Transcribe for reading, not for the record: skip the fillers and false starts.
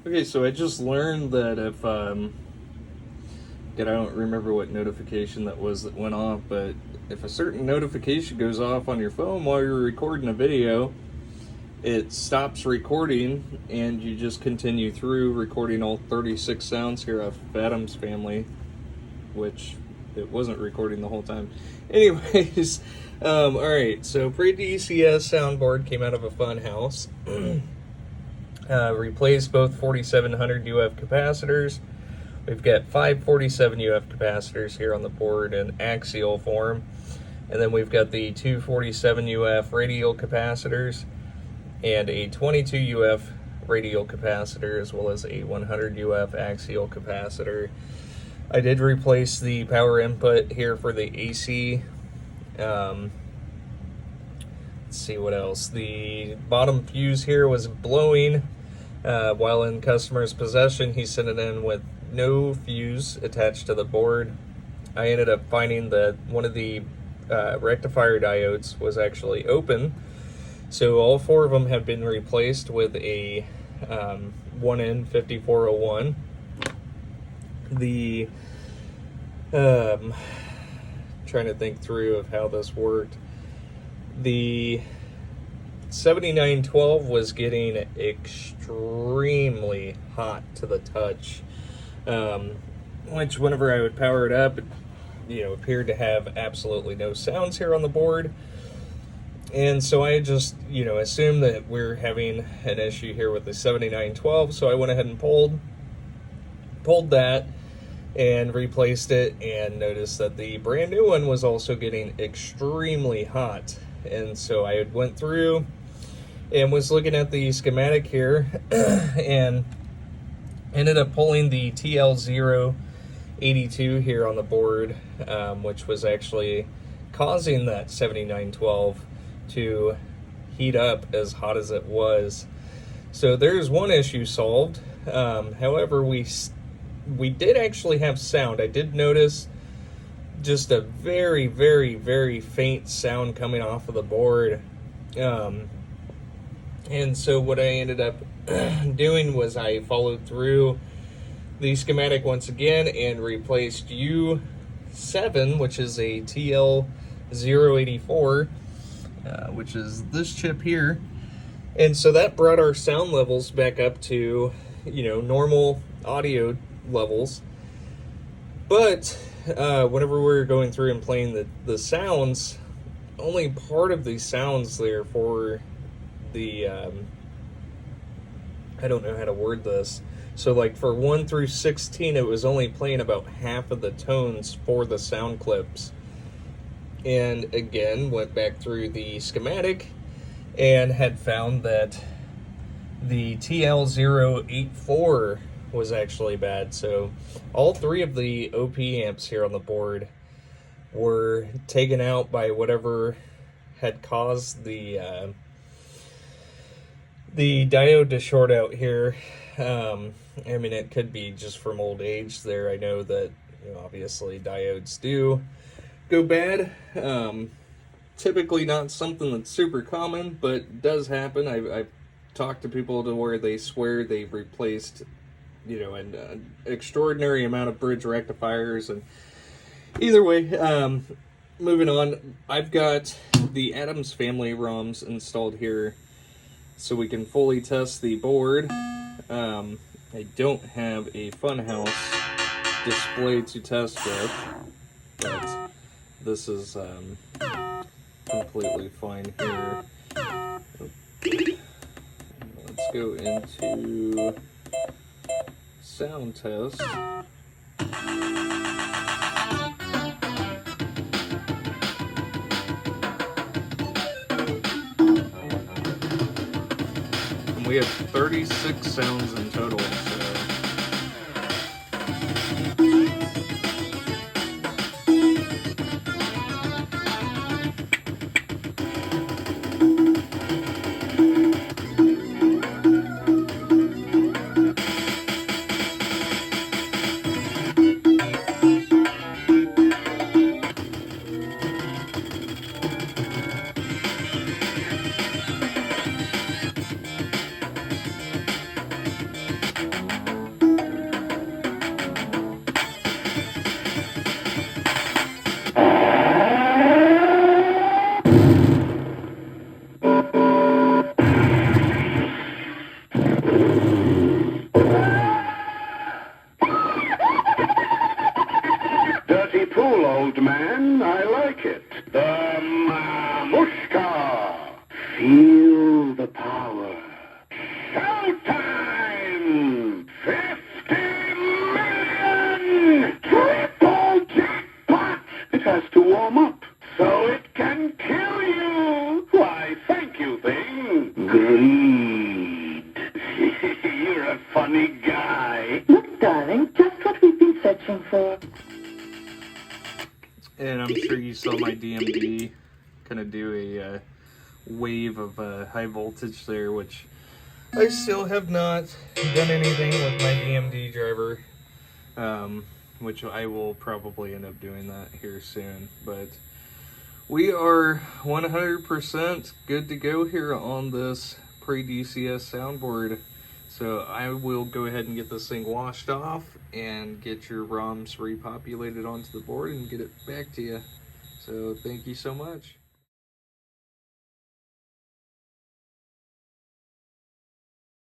Okay, so I just learned that if I don't remember what notification that was that went off, but if a certain notification goes off on your phone while you're recording a video, it stops recording and you just continue through recording all 36 sounds here of Adam's Family, which it wasn't recording the whole time. Anyways, alright, so Pre DCS soundboard came out of a Funhouse. Replaced both 4700 UF capacitors. We've got 547 UF capacitors here on the board in axial form. And then we've got the 247 UF radial capacitors and a 22 UF radial capacitor, as well as a 100 UF axial capacitor. I did replace the power input here for the AC. Let's see what else. The bottom fuse here was blowing while in customer's possession. He sent it in with no fuse attached to the board. I ended up finding that one of the rectifier diodes was actually open, so all four of them have been replaced with a 1N5401. The trying to think through of how this worked. The 7912 was getting extremely hot to the touch, which whenever I would power it up, it appeared to have absolutely no sounds here on the board. And so I just, assumed that we're having an issue here with the 7912, so I went ahead and pulled that and replaced it, and noticed that the brand new one was also getting extremely hot. And so I went through and was looking at the schematic here and ended up pulling the TL082 here on the board, which was actually causing that 7912 to heat up as hot as it was. So there's one issue solved. However, we did actually have sound. I did notice just a very, very, very faint sound coming off of the board. And so what I ended up doing was I followed through the schematic once again and replaced U7, which is a TL084, which is this chip here. And so that brought our sound levels back up to, normal audio levels. But whenever we were going through and playing the sounds, only part of the sounds there for the I don't know how to word this. So like for 1 through 16, it was only playing about half of the tones for the sound clips. And again, went back through the schematic and had found that the TL084 was actually bad. So all three of the OP amps here on the board were taken out by whatever had caused the diode to short out here. I mean, it could be just from old age there. I know that, obviously diodes do go bad. Typically not something that's super common, but does happen. I've talked to people to where they swear they've replaced, an extraordinary amount of bridge rectifiers. And either way, moving on, I've got the Adams Family ROMs installed here so we can fully test the board. I don't have a Funhouse display to test with, but this is completely fine here. Let's go into sound test. And we have 36 sounds in total, so Dirty pool, old man. I like it. The Mamushka. Feel the power. Showtime! 50 million! Triple jackpot! It has to warm up, so it can kill you. Why, thank you, thing. Greed. You're a funny guy. Look, darling, just what we've been searching for. And I'm sure you saw my DMD kind of do a wave of high voltage there, which I still have not done anything with my DMD driver, which I will probably end up doing that here soon. But we are 100% good to go here on this Pre DCS soundboard. So I will go ahead and get this thing washed off and get your ROMs repopulated onto the board and get it back to you. So thank you so much.